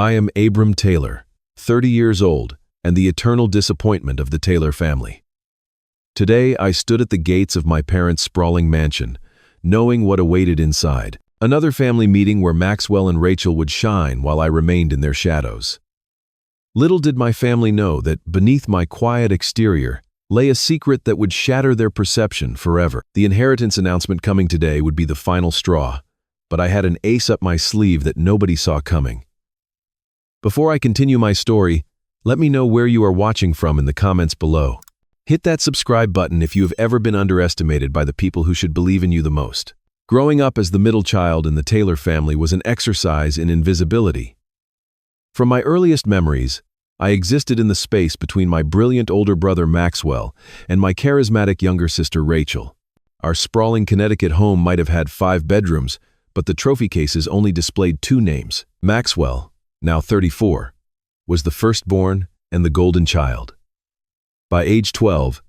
I am Abram Taylor, 30 years old, and the eternal disappointment of the Taylor family. Today, I stood at the gates of my parents' sprawling mansion, knowing what awaited inside. Another family meeting where Maxwell and Rachel would shine while I remained in their shadows. Little did my family know that beneath my quiet exterior lay a secret that would shatter their perception forever. The inheritance announcement coming today would be the final straw, but I had an ace up my sleeve that nobody saw coming. Before I continue my story, let me know where you are watching from in the comments below. Hit that subscribe button if you have ever been underestimated by the people who should believe in you the most. Growing up as the middle child in the Taylor family was an exercise in invisibility. From my earliest memories, I existed in the space between my brilliant older brother Maxwell and my charismatic younger sister Rachel. Our sprawling Connecticut home might have had 5 bedrooms, but the trophy cases only displayed 2 names. Maxwell, now 34, was the firstborn and the golden child. By age 12,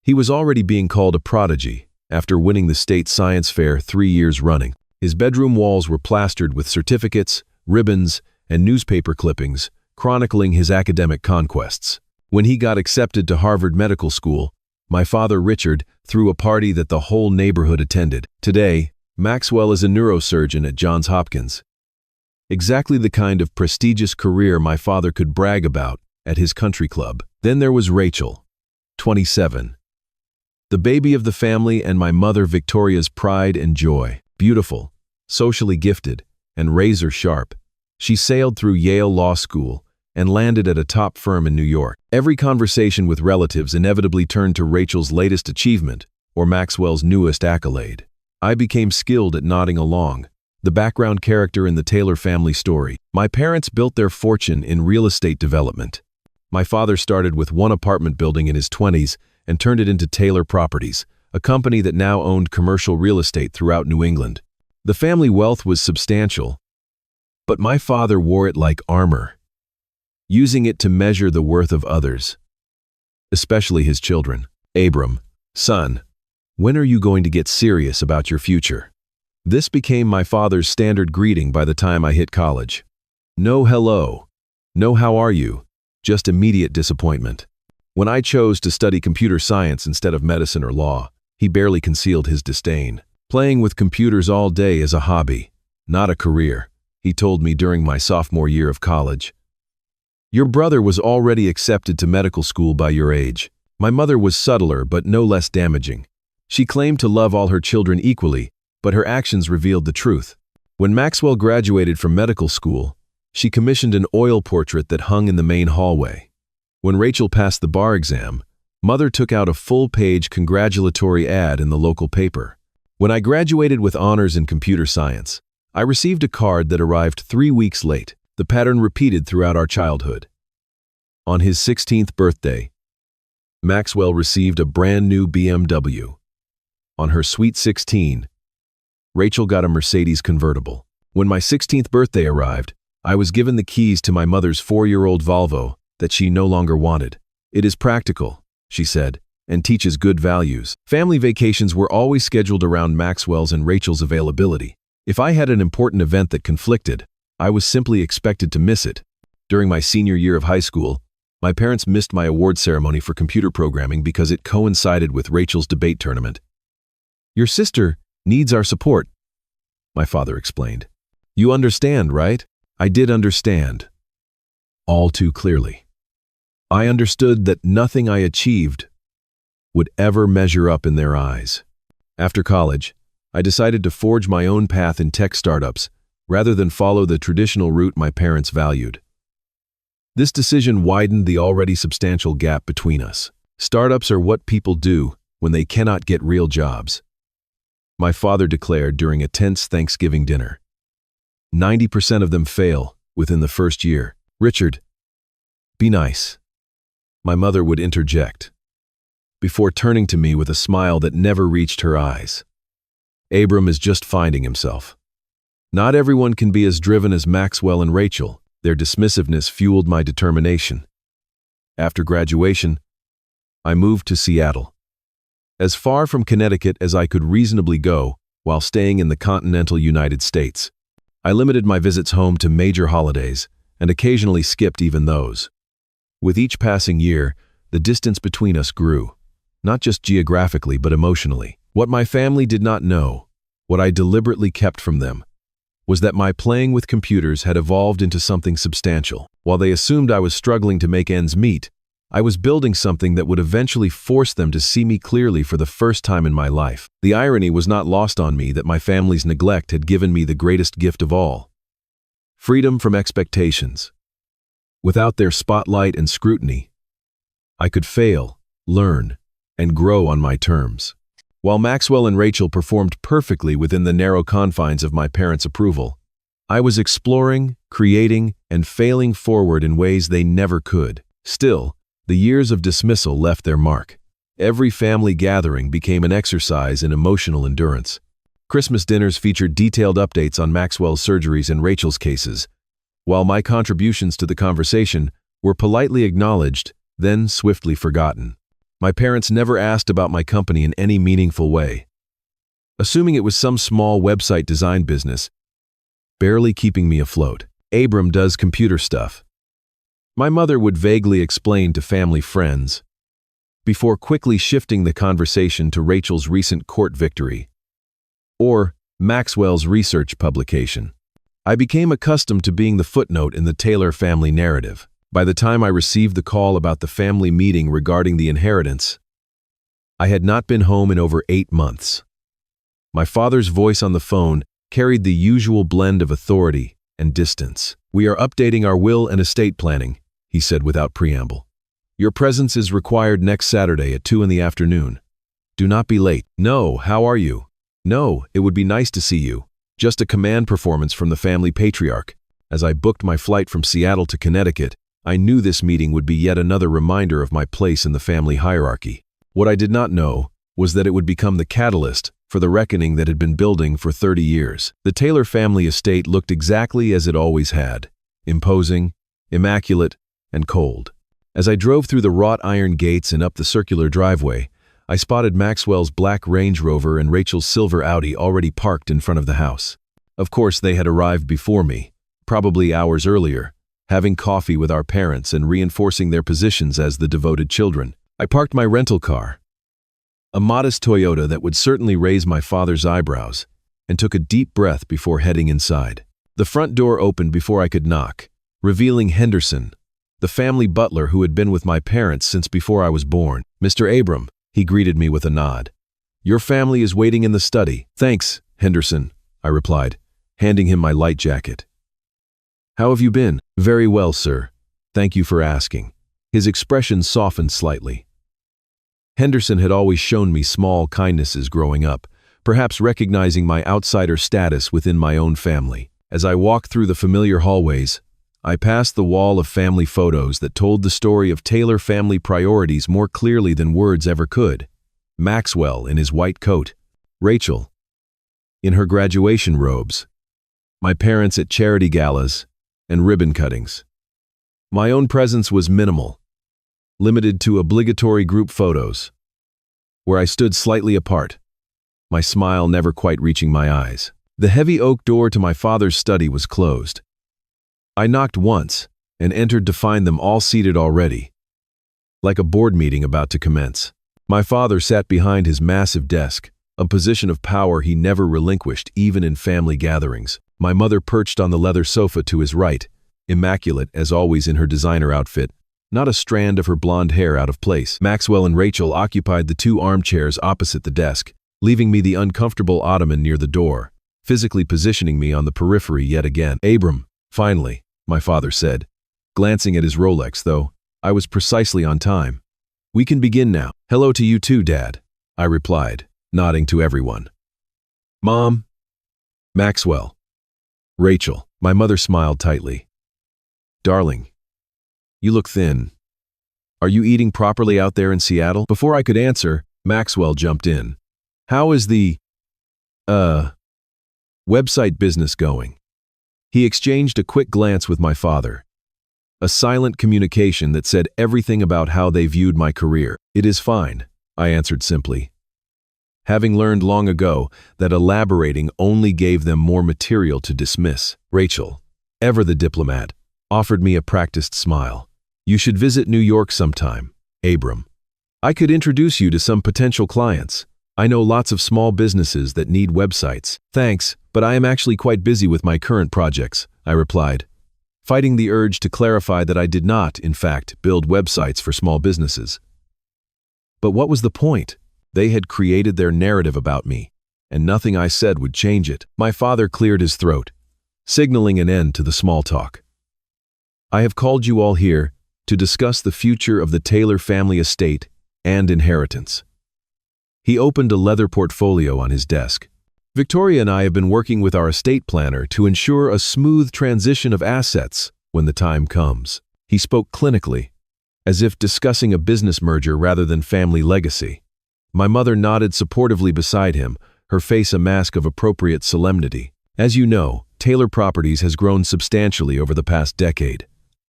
he was already being called a prodigy after winning the state science fair 3 years running. His bedroom walls were plastered with certificates, ribbons, and newspaper clippings, chronicling his academic conquests. When he got accepted to Harvard Medical School, my father Richard threw a party that the whole neighborhood attended. Today, Maxwell is a neurosurgeon at Johns Hopkins. Exactly the kind of prestigious career my father could brag about at his country club. Then there was Rachel, 27. The baby of the family and my mother Victoria's pride and joy. Beautiful, socially gifted, and razor sharp, she sailed through Yale Law School and landed at a top firm in New York. Every conversation with relatives inevitably turned to Rachel's latest achievement or Maxwell's newest accolade. I became skilled at nodding along, the background character in the Taylor family story. My parents built their fortune in real estate development. My father started with one apartment building in his 20s and turned it into Taylor Properties, a company that now owned commercial real estate throughout New England. The family wealth was substantial, but my father wore it like armor, using it to measure the worth of others, especially his children. Abram, son, when are you going to get serious about your future? This became my father's standard greeting by the time I hit college. No hello, no how are you, just immediate disappointment. When I chose to study computer science instead of medicine or law, he barely concealed his disdain. Playing with computers all day is a hobby, not a career, he told me during my sophomore year of college. Your brother was already accepted to medical school by your age. My mother was subtler but no less damaging. She claimed to love all her children equally, but her actions revealed the truth. When Maxwell graduated from medical school, she commissioned an oil portrait that hung in the main hallway. When Rachel passed the bar exam, Mother took out a full-page congratulatory ad in the local paper. When I graduated with honors in computer science, I received a card that arrived 3 weeks late. The pattern repeated throughout our childhood. On his 16th birthday, Maxwell received a brand new BMW. On her sweet 16, Rachel got a Mercedes convertible. When my 16th birthday arrived, I was given the keys to my mother's 4-year-old Volvo that she no longer wanted. It is practical, she said, and teaches good values. Family vacations were always scheduled around Maxwell's and Rachel's availability. If I had an important event that conflicted, I was simply expected to miss it. During my senior year of high school, my parents missed my award ceremony for computer programming because it coincided with Rachel's debate tournament. Your sister needs our support, my father explained. You understand, right? I did understand. All too clearly. I understood that nothing I achieved would ever measure up in their eyes. After college, I decided to forge my own path in tech startups rather than follow the traditional route my parents valued. This decision widened the already substantial gap between us. Startups are what people do when they cannot get real jobs, my father declared during a tense Thanksgiving dinner. 90% of them fail within the first year. Richard, be nice, my mother would interject, before turning to me with a smile that never reached her eyes. Abram is just finding himself. Not everyone can be as driven as Maxwell and Rachel. Their dismissiveness fueled my determination. After graduation, I moved to Seattle, as far from Connecticut as I could reasonably go while staying in the continental United States. I limited my visits home to major holidays and occasionally skipped even those. With each passing year, the distance between us grew, not just geographically but emotionally. What my family did not know, what I deliberately kept from them, was that my playing with computers had evolved into something substantial. While they assumed I was struggling to make ends meet, I was building something that would eventually force them to see me clearly for the first time in my life. The irony was not lost on me that my family's neglect had given me the greatest gift of all: freedom from expectations. Without their spotlight and scrutiny, I could fail, learn, and grow on my terms. While Maxwell and Rachel performed perfectly within the narrow confines of my parents' approval, I was exploring, creating, and failing forward in ways they never could. Still, the years of dismissal left their mark. Every family gathering became an exercise in emotional endurance. Christmas dinners featured detailed updates on Maxwell's surgeries and Rachel's cases, while my contributions to the conversation were politely acknowledged, then swiftly forgotten. My parents never asked about my company in any meaningful way, assuming it was some small website design business, barely keeping me afloat. Abram does computer stuff, my mother would vaguely explain to family friends, before quickly shifting the conversation to Rachel's recent court victory, or Maxwell's research publication. I became accustomed to being the footnote in the Taylor family narrative. By the time I received the call about the family meeting regarding the inheritance, I had not been home in over 8 months. My father's voice on the phone carried the usual blend of authority and distance. "We are updating our will and estate planning," he said without preamble. "Your presence is required next Saturday at 2 in the afternoon. Do not be late." "No, how are you?" "No, it would be nice to see you. Just a command performance from the family patriarch." As I booked my flight from Seattle to Connecticut, I knew this meeting would be yet another reminder of my place in the family hierarchy. What I did not know was that it would become the catalyst for the reckoning that had been building for 30 years. The Taylor family estate looked exactly as it always had: imposing, immaculate, and cold. As I drove through the wrought iron gates and up the circular driveway, I spotted Maxwell's black Range Rover and Rachel's silver Audi already parked in front of the house. Of course, they had arrived before me, probably hours earlier, having coffee with our parents and reinforcing their positions as the devoted children. I parked my rental car, a modest Toyota that would certainly raise my father's eyebrows, and took a deep breath before heading inside. The front door opened before I could knock, revealing Henderson, the family butler who had been with my parents since before I was born. "Mr. Abram," he greeted me with a nod. "Your family is waiting in the study." "Thanks, Henderson," I replied, handing him my light jacket. "How have you been?" "Very well, sir. Thank you for asking." His expression softened slightly. Henderson had always shown me small kindnesses growing up, perhaps recognizing my outsider status within my own family. As I walked through the familiar hallways, I passed the wall of family photos that told the story of Taylor family priorities more clearly than words ever could. Maxwell in his white coat, Rachel in her graduation robes, my parents at charity galas and ribbon cuttings. My own presence was minimal, limited to obligatory group photos, where I stood slightly apart, my smile never quite reaching my eyes. The heavy oak door to my father's study was closed. I knocked once and entered to find them all seated already, like a board meeting about to commence. My father sat behind his massive desk, a position of power he never relinquished even in family gatherings. My mother perched on the leather sofa to his right, immaculate as always in her designer outfit, not a strand of her blonde hair out of place. Maxwell and Rachel occupied the 2 armchairs opposite the desk, leaving me the uncomfortable ottoman near the door, physically positioning me on the periphery yet again. "Abram, finally," my father said, glancing at his Rolex, though I was precisely on time. "We can begin now." "Hello to you too, Dad," I replied, nodding to everyone. "Mom." "Maxwell." "Rachel." My mother smiled tightly. "Darling, you look thin. Are you eating properly out there in Seattle?" Before I could answer, Maxwell jumped in. "How is the, website business going?" He exchanged a quick glance with my father, a silent communication that said everything about how they viewed my career. "It is fine," I answered simply, having learned long ago that elaborating only gave them more material to dismiss. Rachel, ever the diplomat, offered me a practiced smile. "You should visit New York sometime, Abram. I could introduce you to some potential clients. I know lots of small businesses that need websites." "Thanks, but I am actually quite busy with my current projects," I replied, fighting the urge to clarify that I did not, in fact, build websites for small businesses. But what was the point? They had created their narrative about me, and nothing I said would change it. My father cleared his throat, signaling an end to the small talk. "I have called you all here to discuss the future of the Taylor family estate and inheritance." He opened a leather portfolio on his desk. "Victoria and I have been working with our estate planner to ensure a smooth transition of assets when the time comes." He spoke clinically, as if discussing a business merger rather than family legacy. My mother nodded supportively beside him, her face a mask of appropriate solemnity. "As you know, Taylor Properties has grown substantially over the past decade.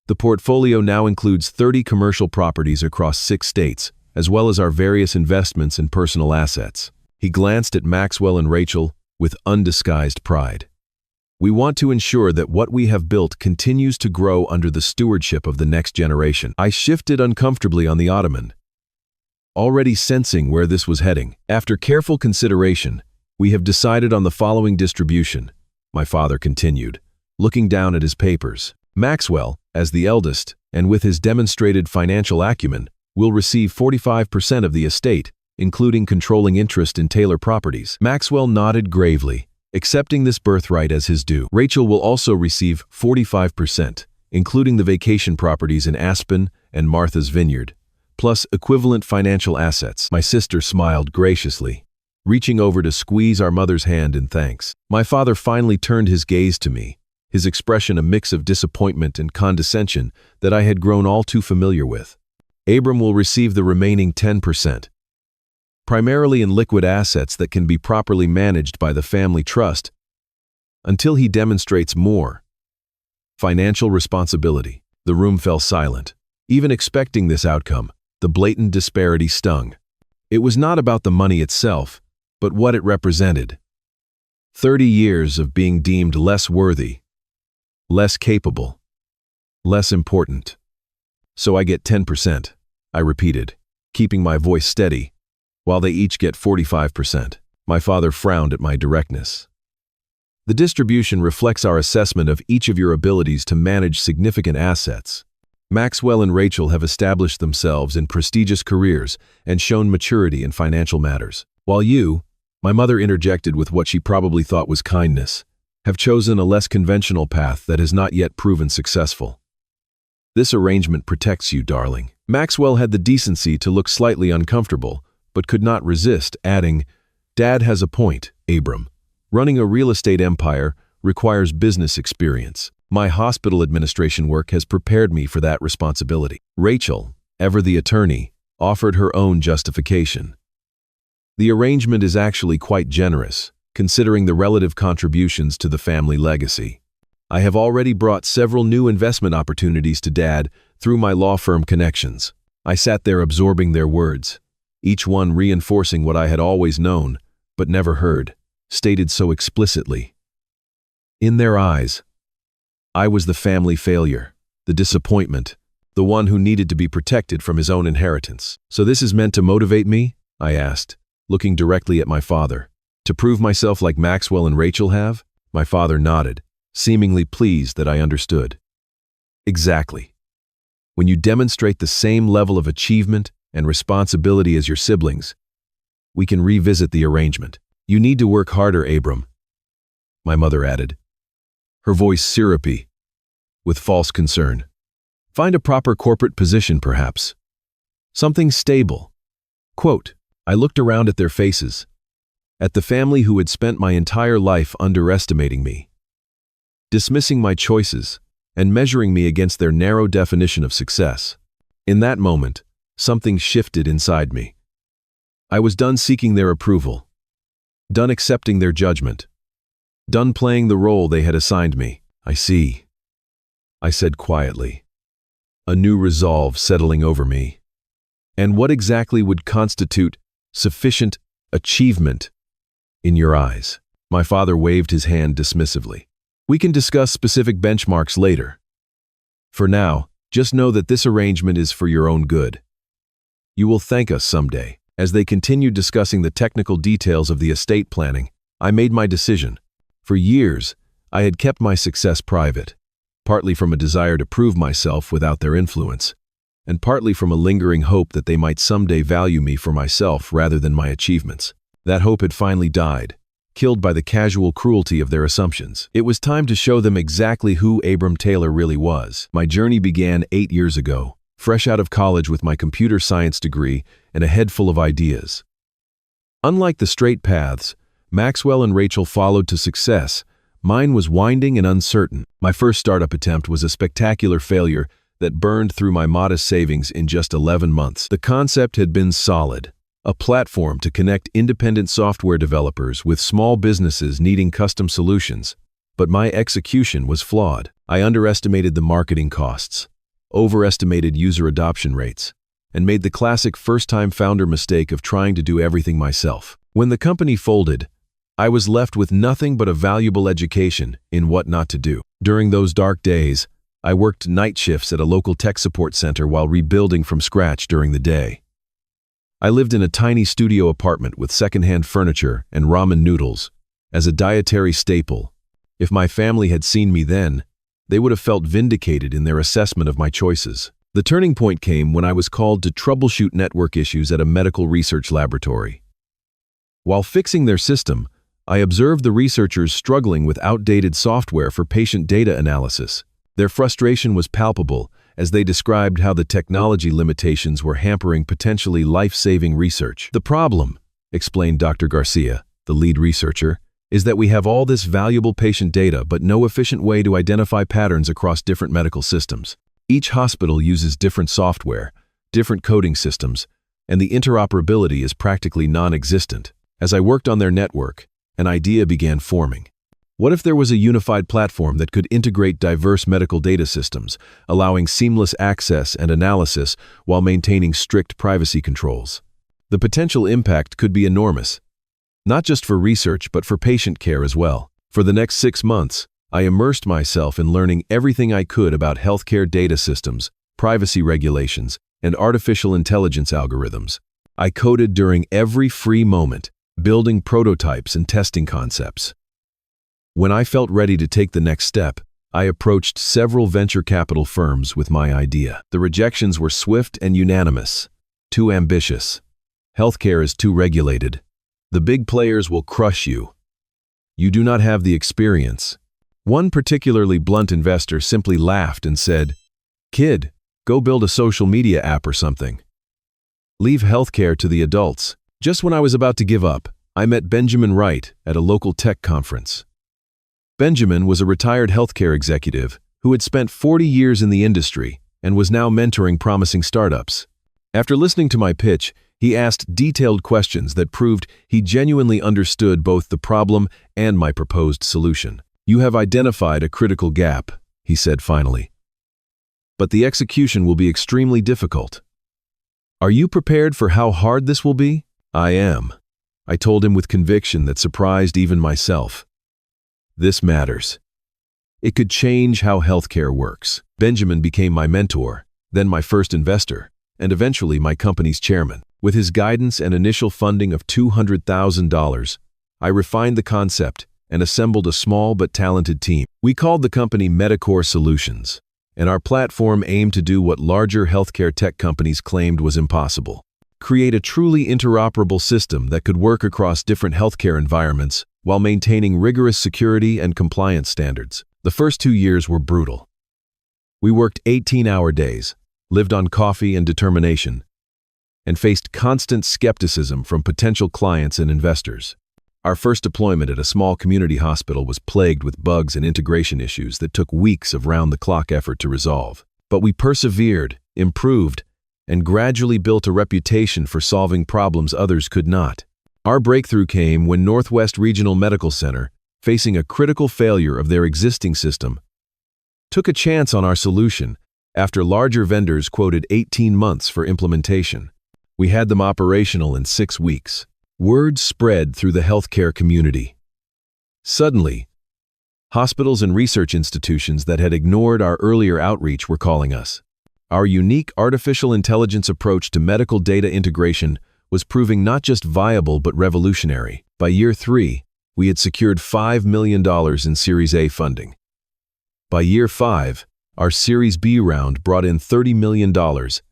The portfolio now includes 30 commercial properties across 6 states, as well as our various investments and personal assets." He glanced at Maxwell and Rachel with undisguised pride. "We want to ensure that what we have built continues to grow under the stewardship of the next generation." I shifted uncomfortably on the ottoman, already sensing where this was heading. "After careful consideration, we have decided on the following distribution," my father continued, looking down at his papers. "Maxwell, as the eldest, and with his demonstrated financial acumen, will receive 45% of the estate, including controlling interest in Taylor Properties." Maxwell nodded gravely, accepting this birthright as his due. "Rachel will also receive 45%, including the vacation properties in Aspen and Martha's Vineyard, plus equivalent financial assets." My sister smiled graciously, reaching over to squeeze our mother's hand in thanks. My father finally turned his gaze to me, his expression a mix of disappointment and condescension that I had grown all too familiar with. "Abram will receive the remaining 10%. Primarily in liquid assets that can be properly managed by the family trust, until he demonstrates more financial responsibility." The room fell silent. Even expecting this outcome, the blatant disparity stung. It was not about the money itself, but what it represented. 30 years of being deemed less worthy, less capable, less important. "So I get 10%, I repeated, keeping my voice steady, "while they each get 45%. My father frowned at my directness. "The distribution reflects our assessment of each of your abilities to manage significant assets. Maxwell and Rachel have established themselves in prestigious careers and shown maturity in financial matters, while you," my mother interjected with what she probably thought was kindness, "have chosen a less conventional path that has not yet proven successful. This arrangement protects you, darling." Maxwell had the decency to look slightly uncomfortable, but could not resist, adding, "Dad has a point, Abram. Running a real estate empire requires business experience. My hospital administration work has prepared me for that responsibility." Rachel, ever the attorney, offered her own justification. "The arrangement is actually quite generous, considering the relative contributions to the family legacy. I have already brought several new investment opportunities to Dad through my law firm connections." I sat there absorbing their words, each one reinforcing what I had always known, but never heard, stated so explicitly. In their eyes, I was the family failure, the disappointment, the one who needed to be protected from his own inheritance. "So this is meant to motivate me?" I asked, looking directly at my father. "To prove myself like Maxwell and Rachel have?" My father nodded, seemingly pleased that I understood. "Exactly. When you demonstrate the same level of achievement and responsibility as your siblings, we can revisit the arrangement. You need to work harder, Abram," my mother added, her voice syrupy with false concern. "Find a proper corporate position, perhaps. Something stable." Quote, I looked around at their faces, at the family who had spent my entire life underestimating me, dismissing my choices, and measuring me against their narrow definition of success. In that moment, something shifted inside me. I was done seeking their approval, done accepting their judgment, done playing the role they had assigned me. "I see," I said quietly, a new resolve settling over me. "And what exactly would constitute sufficient achievement in your eyes?" My father waved his hand dismissively. "We can discuss specific benchmarks later. For now, just know that this arrangement is for your own good. You will thank us someday." As they continued discussing the technical details of the estate planning, I made my decision. For years, I had kept my success private, partly from a desire to prove myself without their influence, and partly from a lingering hope that they might someday value me for myself rather than my achievements. That hope had finally died, killed by the casual cruelty of their assumptions. It was time to show them exactly who Abram Taylor really was. My journey began 8 years ago, fresh out of college with my computer science degree and a head full of ideas. Unlike the straight paths Maxwell and Rachel followed to success, mine was winding and uncertain. My first startup attempt was a spectacular failure that burned through my modest savings in just 11 months. The concept had been solid, a platform to connect independent software developers with small businesses needing custom solutions. But my execution was flawed. I underestimated the marketing costs, overestimated user adoption rates, and made the classic first-time founder mistake of trying to do everything myself. When the company folded, I was left with nothing but a valuable education in what not to do. During those dark days, I worked night shifts at a local tech support center while rebuilding from scratch during the day. I lived in a tiny studio apartment with secondhand furniture and ramen noodles as a dietary staple. If my family had seen me then, they would have felt vindicated in their assessment of my choices. The turning point came when I was called to troubleshoot network issues at a medical research laboratory. While fixing their system, I observed the researchers struggling with outdated software for patient data analysis. Their frustration was palpable as they described how the technology limitations were hampering potentially life-saving research. "The problem," explained Dr. Garcia, the lead researcher, "is that we have all this valuable patient data but no efficient way to identify patterns across different medical systems. Each hospital uses different software, different coding systems, and the interoperability is practically non-existent." As I worked on their network, an idea began forming. What if there was a unified platform that could integrate diverse medical data systems, allowing seamless access and analysis while maintaining strict privacy controls? The potential impact could be enormous, not just for research but for patient care as well. For the next 6 months, I immersed myself in learning everything I could about healthcare data systems, privacy regulations, and artificial intelligence algorithms. I coded during every free moment, building prototypes and testing concepts. When I felt ready to take the next step, I approached several venture capital firms with my idea. The rejections were swift and unanimous. Too ambitious. Healthcare is too regulated. The big players will crush you. You do not have the experience. One particularly blunt investor simply laughed and said, "Kid, go build a social media app or something. Leave healthcare to the adults." Just when I was about to give up, I met Benjamin Wright at a local tech conference. Benjamin was a retired healthcare executive who had spent 40 years in the industry and was now mentoring promising startups. After listening to my pitch, he asked detailed questions that proved he genuinely understood both the problem and my proposed solution. "You have identified a critical gap," he said finally. "But the execution will be extremely difficult. Are you prepared for how hard this will be?" "I am," I told him with conviction that surprised even myself. "This matters. It could change how healthcare works." Benjamin became my mentor, then my first investor, and eventually my company's chairman. With his guidance and initial funding of $200,000, I refined the concept and assembled a small but talented team. We called the company Medicore Solutions, and our platform aimed to do what larger healthcare tech companies claimed was impossible: create a truly interoperable system that could work across different healthcare environments while maintaining rigorous security and compliance standards. The first 2 years were brutal. We worked 18-hour days, lived on coffee and determination, and faced constant skepticism from potential clients and investors. Our first deployment at a small community hospital was plagued with bugs and integration issues that took weeks of round-the-clock effort to resolve. But we persevered, improved, and gradually built a reputation for solving problems others could not. Our breakthrough came when Northwest Regional Medical Center, facing a critical failure of their existing system, took a chance on our solution after larger vendors quoted 18 months for implementation. We had them operational in 6 weeks. Word spread through the healthcare community. Suddenly, Hospitals and research institutions that had ignored our earlier outreach were calling us. Our unique artificial intelligence approach to medical data integration was proving not just viable but revolutionary. By year 3, we had secured $5 million in Series A funding. By year 5, our Series B round brought in $30 million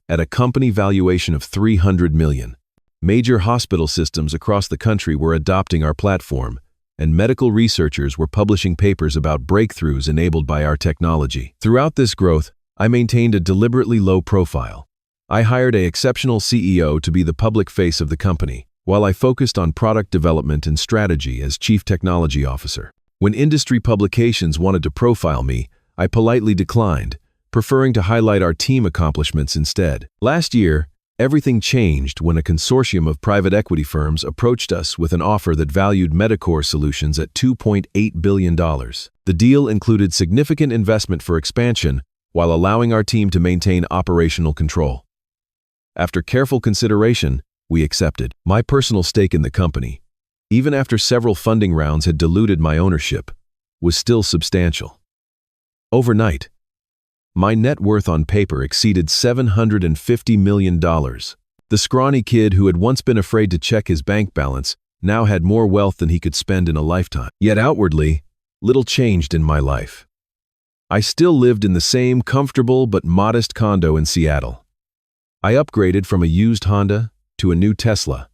at a company valuation of $300 million. Major hospital systems across the country were adopting our platform, and medical researchers were publishing papers about breakthroughs enabled by our technology. Throughout this growth, I maintained a deliberately low profile. I hired an exceptional CEO to be the public face of the company, while I focused on product development and strategy as Chief Technology Officer. When industry publications wanted to profile me, I politely declined, preferring to highlight our team accomplishments instead. Last year, everything changed when a consortium of private equity firms approached us with an offer that valued Medicore Solutions at $2.8 billion. The deal included significant investment for expansion while allowing our team to maintain operational control. After careful consideration, we accepted. My personal stake in the company, even after several funding rounds had diluted my ownership, was still substantial. Overnight, my net worth on paper exceeded $750 million. The scrawny kid who had once been afraid to check his bank balance now had more wealth than he could spend in a lifetime. Yet outwardly, little changed in my life. I still lived in the same comfortable but modest condo in Seattle. I upgraded from a used Honda to a new Tesla,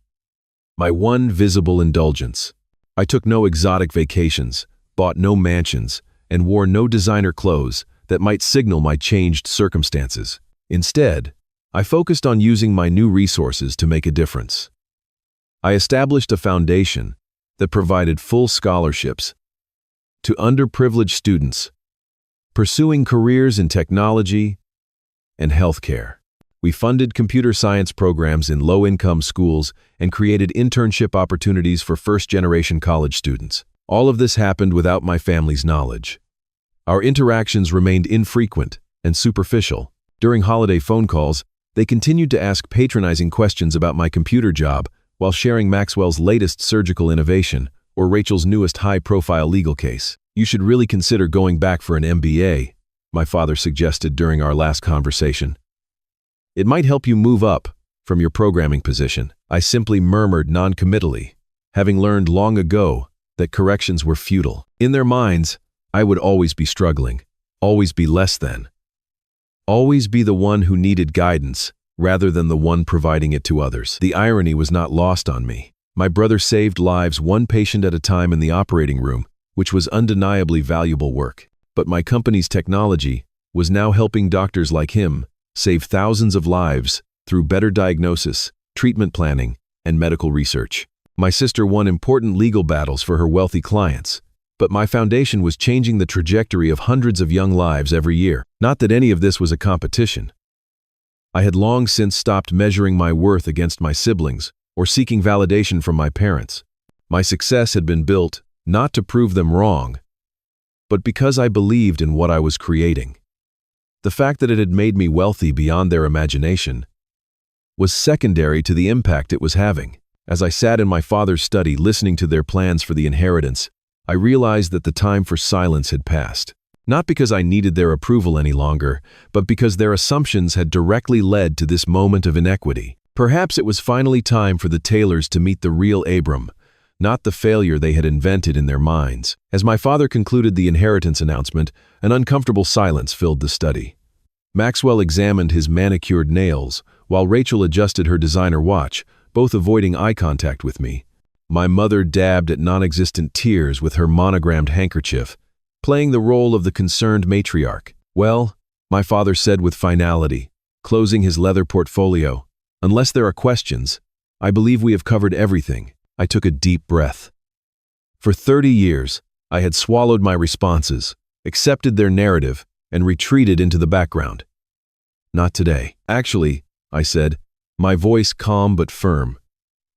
my one visible indulgence. I took no exotic vacations, bought no mansions, and wore no designer clothes that might signal my changed circumstances. Instead, I focused on using my new resources to make a difference. I established a foundation that provided full scholarships to underprivileged students pursuing careers in technology and healthcare. We funded computer science programs in low-income schools and created internship opportunities for first-generation college students. All of this happened without my family's knowledge. Our interactions remained infrequent and superficial. During holiday phone calls, they continued to ask patronizing questions about my computer job while sharing Maxwell's latest surgical innovation or Rachel's newest high-profile legal case. "You should really consider going back for an MBA," my father suggested during our last conversation. "It might help you move up from your programming position." I simply murmured non-committally, having learned long ago that corrections were futile. In their minds, I would always be struggling, always be less than, always be the one who needed guidance rather than the one providing it to others. The irony was not lost on me. My brother saved lives one patient at a time in the operating room, which was undeniably valuable work. But my company's technology was now helping doctors like him save thousands of lives through better diagnosis, treatment planning, and medical research. My sister won important legal battles for her wealthy clients, but my foundation was changing the trajectory of hundreds of young lives every year. Not that any of this was a competition. I had long since stopped measuring my worth against my siblings or seeking validation from my parents. My success had been built not to prove them wrong, but because I believed in what I was creating. The fact that it had made me wealthy beyond their imagination was secondary to the impact it was having. As I sat in my father's study listening to their plans for the inheritance, I realized that the time for silence had passed. Not because I needed their approval any longer, but because their assumptions had directly led to this moment of inequity. Perhaps it was finally time for the Taylors to meet the real Abram, not the failure they had invented in their minds. As my father concluded the inheritance announcement, an uncomfortable silence filled the study. Maxwell examined his manicured nails, while Rachel adjusted her designer watch, both avoiding eye contact with me. My mother dabbed at non-existent tears with her monogrammed handkerchief, playing the role of the concerned matriarch. "Well," my father said with finality, closing his leather portfolio, "unless there are questions, I believe we have covered everything." I took a deep breath. For 30 years, I had swallowed my responses, accepted their narrative, and retreated into the background. "Not today." "Actually," I said, my voice calm but firm,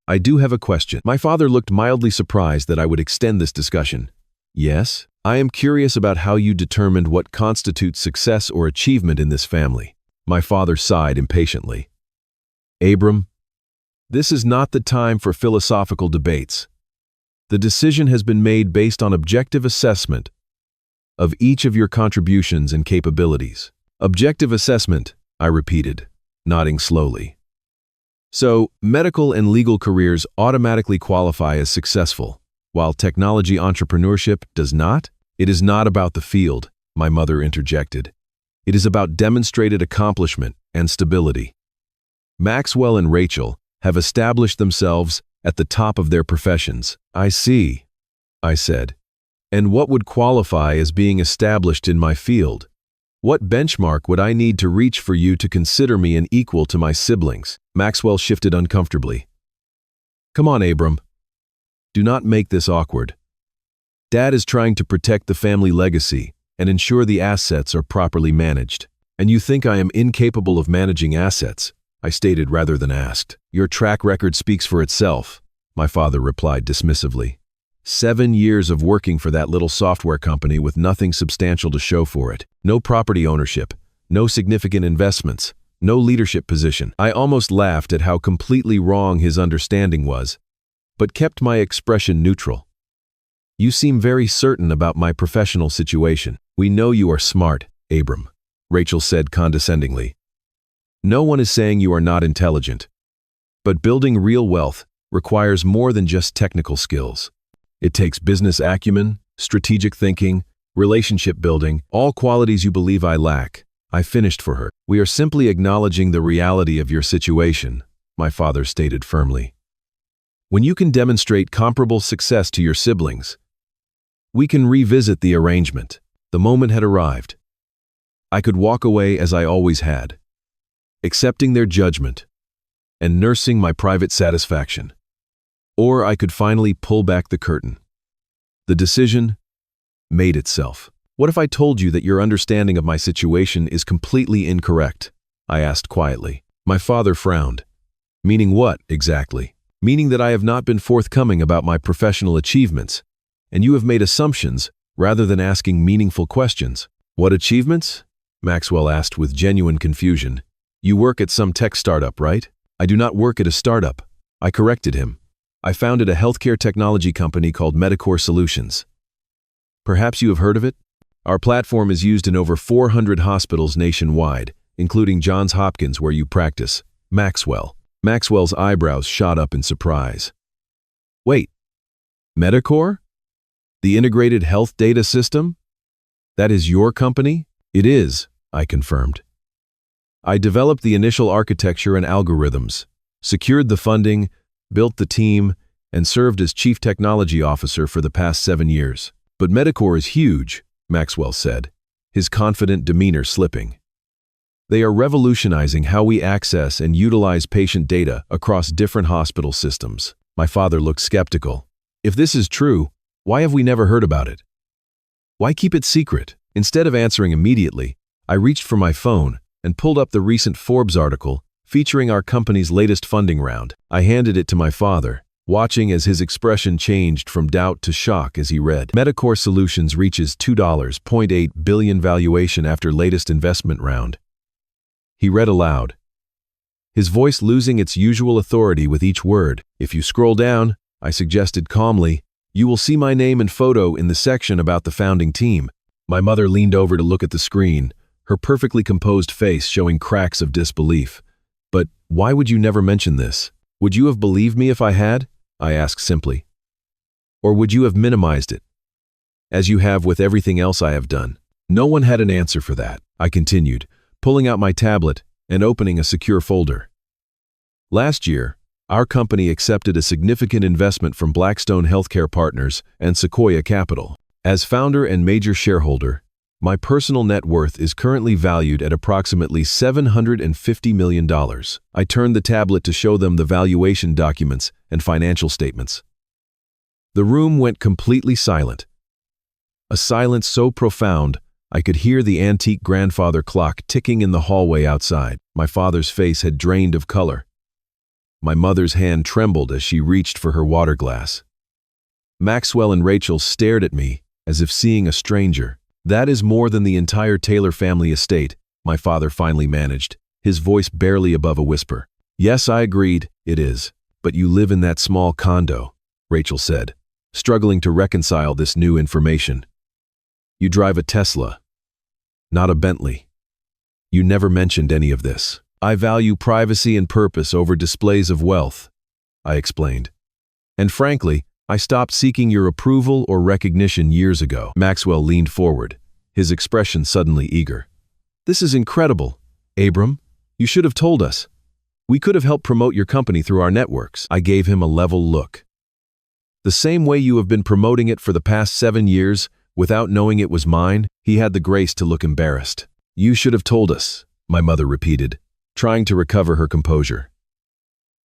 "I do have a question." My father looked mildly surprised that I would extend this discussion. "Yes? I am curious about how you determined what constitutes success or achievement in this family." My father sighed impatiently. "Abram, this is not the time for philosophical debates. The decision has been made based on objective assessment of each of your contributions and capabilities. Objective assessment, I repeated, nodding slowly. So, medical and legal careers automatically qualify as successful, while technology entrepreneurship does not? It is not about the field, my mother interjected. It is about demonstrated accomplishment and stability. Maxwell and Rachel have established themselves at the top of their professions. I see, I said. And what would qualify as being established in my field? What benchmark would I need to reach for you to consider me an equal to my siblings? Maxwell shifted uncomfortably. Come on, Abram. Do not make this awkward. Dad is trying to protect the family legacy and ensure the assets are properly managed. And you think I am incapable of managing assets? I stated rather than asked. Your track record speaks for itself, my father replied dismissively. 7 years of working for that little software company with nothing substantial to show for it. No property ownership, no significant investments, no leadership position. I almost laughed at how completely wrong his understanding was, but kept my expression neutral. You seem very certain about my professional situation. We know you are smart, Abram, Rachel said condescendingly. No one is saying you are not intelligent. But building real wealth requires more than just technical skills. It takes business acumen, strategic thinking, relationship building, all qualities you believe I lack. I finished for her. We are simply acknowledging the reality of your situation, my father stated firmly. When you can demonstrate comparable success to your siblings, we can revisit the arrangement. The moment had arrived. I could walk away as I always had, accepting their judgment and nursing my private satisfaction. Or I could finally pull back the curtain. The decision made itself. What if I told you that your understanding of my situation is completely incorrect? I asked quietly. My father frowned. Meaning what, exactly? Meaning that I have not been forthcoming about my professional achievements, and you have made assumptions rather than asking meaningful questions. What achievements? Maxwell asked with genuine confusion. You work at some tech startup, right? I do not work at a startup. I corrected him. I founded a healthcare technology company called Medicore Solutions. Perhaps you have heard of it? Our platform is used in over 400 hospitals nationwide, including Johns Hopkins where you practice. Maxwell's eyebrows shot up in surprise. Wait, Medicore? The integrated health data system? That is your company? It is, I confirmed. I developed the initial architecture and algorithms, secured the funding, built the team, and served as Chief Technology Officer for the past 7 years. But Medicore is huge, Maxwell said, his confident demeanor slipping. They are revolutionizing how we access and utilize patient data across different hospital systems. My father looked skeptical. If this is true, why have we never heard about it? Why keep it secret? Instead of answering immediately, I reached for my phone and pulled up the recent Forbes article featuring our company's latest funding round. I handed it to my father, watching as his expression changed from doubt to shock as he read. Medicore Solutions reaches $2.8 billion valuation after latest investment round. He read aloud, his voice losing its usual authority with each word. If you scroll down, I suggested calmly, you will see my name and photo in the section about the founding team. My mother leaned over to look at the screen, her perfectly composed face showing cracks of disbelief. But why would you never mention this? Would you have believed me if I had? I asked simply. Or would you have minimized it, as you have with everything else I have done? No one had an answer for that, I continued, pulling out my tablet and opening a secure folder. Last year, our company accepted a significant investment from Blackstone Healthcare Partners and Sequoia Capital. As founder and major shareholder, my personal net worth is currently valued at approximately $750 million. I turned the tablet to show them the valuation documents and financial statements. The room went completely silent. A silence so profound, I could hear the antique grandfather clock ticking in the hallway outside. My father's face had drained of color. My mother's hand trembled as she reached for her water glass. Maxwell and Rachel stared at me as if seeing a stranger. That is more than the entire Taylor family estate, my father finally managed, his voice barely above a whisper. Yes, I agreed, it is. But you live in that small condo, Rachel said, struggling to reconcile this new information. You drive a Tesla, not a Bentley. You never mentioned any of this. I value privacy and purpose over displays of wealth, I explained. And frankly, I stopped seeking your approval or recognition years ago. Maxwell leaned forward, his expression suddenly eager. This is incredible. Abram, you should have told us. We could have helped promote your company through our networks. I gave him a level look. The same way you have been promoting it for the past 7 years, without knowing it was mine. He had the grace to look embarrassed. You should have told us, my mother repeated, trying to recover her composure.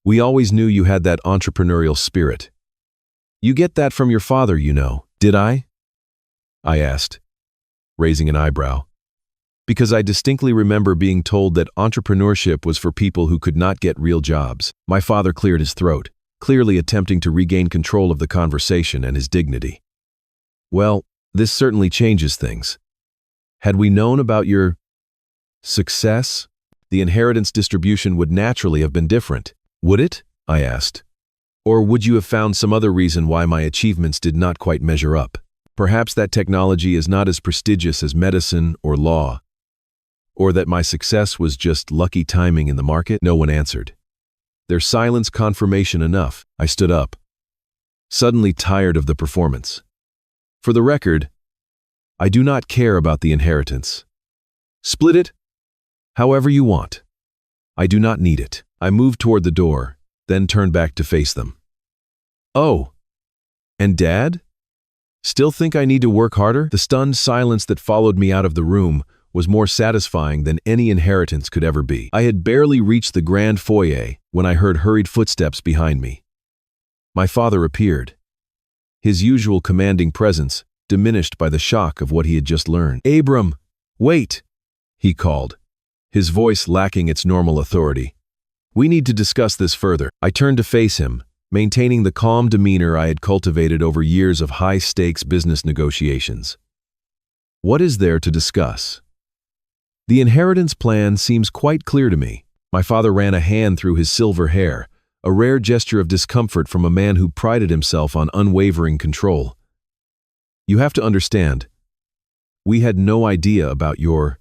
We always knew you had that entrepreneurial spirit. You get that from your father, you know. Did I? I asked, raising an eyebrow. Because I distinctly remember being told that entrepreneurship was for people who could not get real jobs. My father cleared his throat, clearly attempting to regain control of the conversation and his dignity. Well, this certainly changes things. Had we known about your success, the inheritance distribution would naturally have been different. Would it? I asked. Or would you have found some other reason why my achievements did not quite measure up? Perhaps that technology is not as prestigious as medicine or law. Or that my success was just lucky timing in the market? No one answered. Their silence confirmation enough. I stood up, suddenly tired of the performance. For the record, I do not care about the inheritance. Split it however you want. I do not need it. I moved toward the door, then turned back to face them. Oh, and Dad? Still think I need to work harder? The stunned silence that followed me out of the room was more satisfying than any inheritance could ever be. I had barely reached the grand foyer when I heard hurried footsteps behind me. My father appeared, his usual commanding presence diminished by the shock of what he had just learned. Abram, wait, he called, his voice lacking its normal authority. We need to discuss this further. I turned to face him, maintaining the calm demeanor I had cultivated over years of high-stakes business negotiations. What is there to discuss? The inheritance plan seems quite clear to me. My father ran a hand through his silver hair, a rare gesture of discomfort from a man who prided himself on unwavering control. You have to understand, we had no idea about your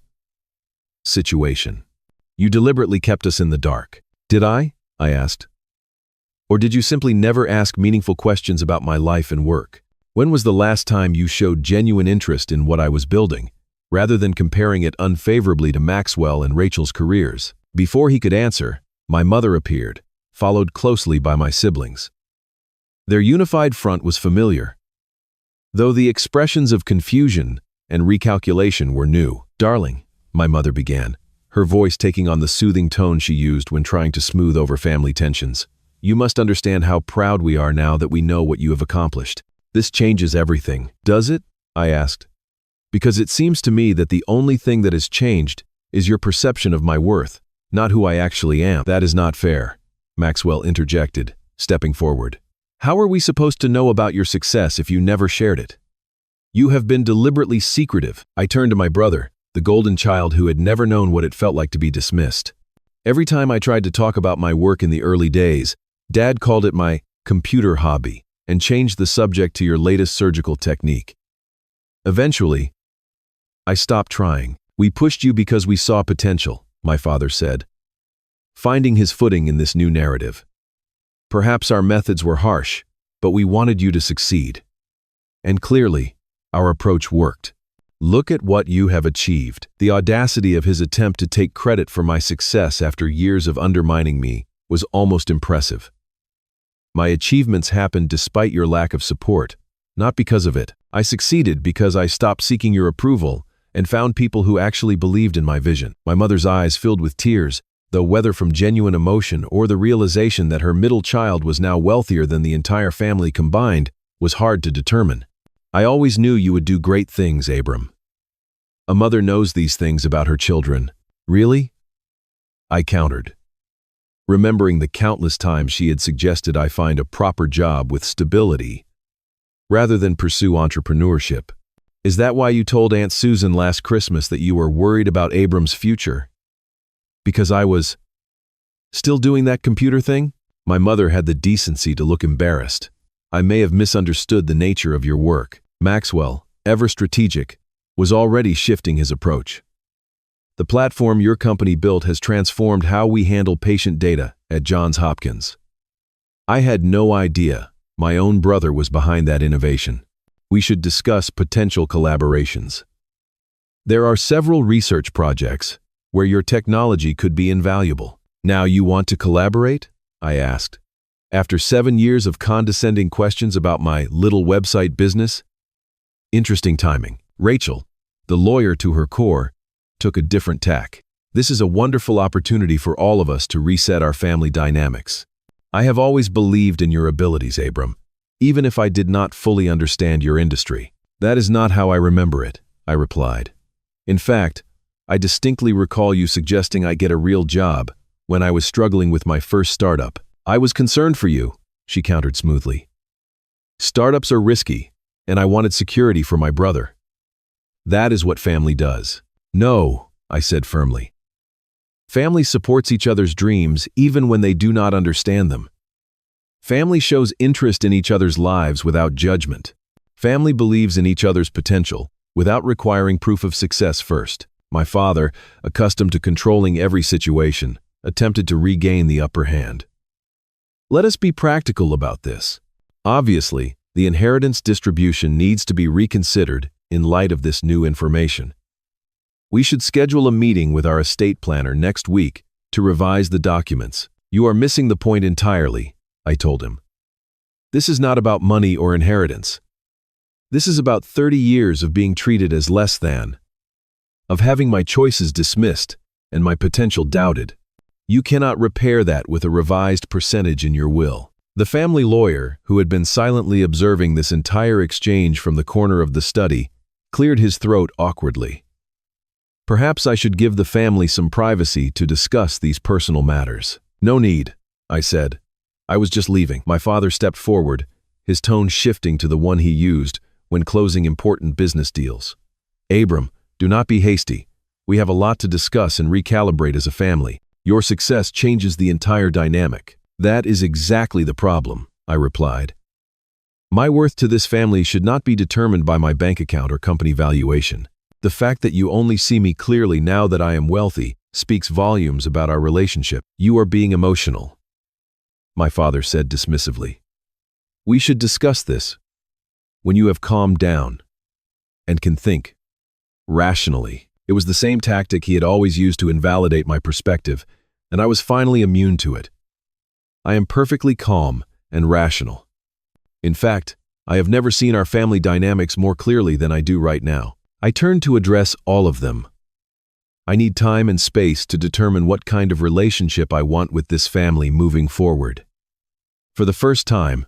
situation. You deliberately kept us in the dark. Did I asked. Or did you simply never ask meaningful questions about my life and work? When was the last time you showed genuine interest in what I was building, rather than comparing it unfavorably to Maxwell and Rachel's careers? Before he could answer, my mother appeared, followed closely by my siblings. Their unified front was familiar, though the expressions of confusion and recalculation were new. Darling, my mother began, her voice taking on the soothing tone she used when trying to smooth over family tensions. You must understand how proud we are now that we know what you have accomplished. This changes everything. Does it? I asked. Because it seems to me that the only thing that has changed is your perception of my worth, not who I actually am. That is not fair, Maxwell interjected, stepping forward. How are we supposed to know about your success if you never shared it? You have been deliberately secretive. I turned to my brother, the golden child who had never known what it felt like to be dismissed. Every time I tried to talk about my work in the early days, Dad called it my computer hobby and changed the subject to your latest surgical technique. Eventually, I stopped trying. We pushed you because we saw potential, my father said, finding his footing in this new narrative. Perhaps our methods were harsh, but we wanted you to succeed. And clearly, our approach worked. Look at what you have achieved. The audacity of his attempt to take credit for my success after years of undermining me was almost impressive. My achievements happened despite your lack of support, not because of it. I succeeded because I stopped seeking your approval and found people who actually believed in my vision. My mother's eyes filled with tears, though whether from genuine emotion or the realization that her middle child was now wealthier than the entire family combined was hard to determine. I always knew you would do great things, Abram. A mother knows these things about her children. Really? I countered, remembering the countless times she had suggested I find a proper job with stability, rather than pursue entrepreneurship. Is that why you told Aunt Susan last Christmas that you were worried about Abram's future? Because I was still doing that computer thing? My mother had the decency to look embarrassed. I may have misunderstood the nature of your work. Maxwell, ever strategic, was already shifting his approach. The platform your company built has transformed how we handle patient data at Johns Hopkins. I had no idea my own brother was behind that innovation. We should discuss potential collaborations. There are several research projects where your technology could be invaluable. Now you want to collaborate? I asked. After 7 years of condescending questions about my little website business. Interesting timing. Rachel, the lawyer to her core, took a different tack. This is a wonderful opportunity for all of us to reset our family dynamics. I have always believed in your abilities, Abram, even if I did not fully understand your industry. That is not how I remember it, I replied. In fact, I distinctly recall you suggesting I get a real job when I was struggling with my first startup. I was concerned for you, she countered smoothly. Startups are risky, and I wanted security for my brother. That is what family does. No, I said firmly. Family supports each other's dreams even when they do not understand them. Family shows interest in each other's lives without judgment. Family believes in each other's potential without requiring proof of success first. My father, accustomed to controlling every situation, attempted to regain the upper hand. Let us be practical about this. Obviously, the inheritance distribution needs to be reconsidered in light of this new information. We should schedule a meeting with our estate planner next week to revise the documents. You are missing the point entirely, I told him. This is not about money or inheritance. This is about 30 years of being treated as less than, of having my choices dismissed and my potential doubted. You cannot repair that with a revised percentage in your will. The family lawyer, who had been silently observing this entire exchange from the corner of the study, cleared his throat awkwardly. Perhaps I should give the family some privacy to discuss these personal matters. No need, I said. I was just leaving. My father stepped forward, his tone shifting to the one he used when closing important business deals. Abram, do not be hasty. We have a lot to discuss and recalibrate as a family. Your success changes the entire dynamic. That is exactly the problem, I replied. My worth to this family should not be determined by my bank account or company valuation. The fact that you only see me clearly now that I am wealthy speaks volumes about our relationship. You are being emotional, my father said dismissively. We should discuss this when you have calmed down and can think rationally. It was the same tactic he had always used to invalidate my perspective, and I was finally immune to it. I am perfectly calm and rational. In fact, I have never seen our family dynamics more clearly than I do right now. I turned to address all of them. I need time and space to determine what kind of relationship I want with this family moving forward. For the first time,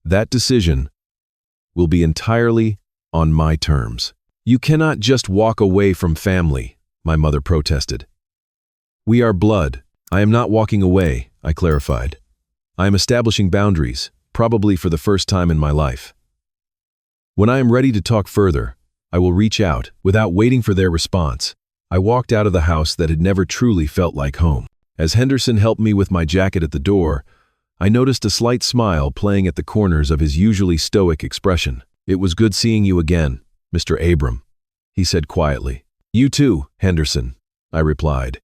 that decision will be entirely on my terms. You cannot just walk away from family, my mother protested. We are blood. I am not walking away, I clarified. I am establishing boundaries, probably for the first time in my life. When I am ready to talk further, I will reach out. Without waiting for their response, I walked out of the house that had never truly felt like home. As Henderson helped me with my jacket at the door, I noticed a slight smile playing at the corners of his usually stoic expression. It was good seeing you again, Mr. Abram, he said quietly. You too, Henderson, I replied.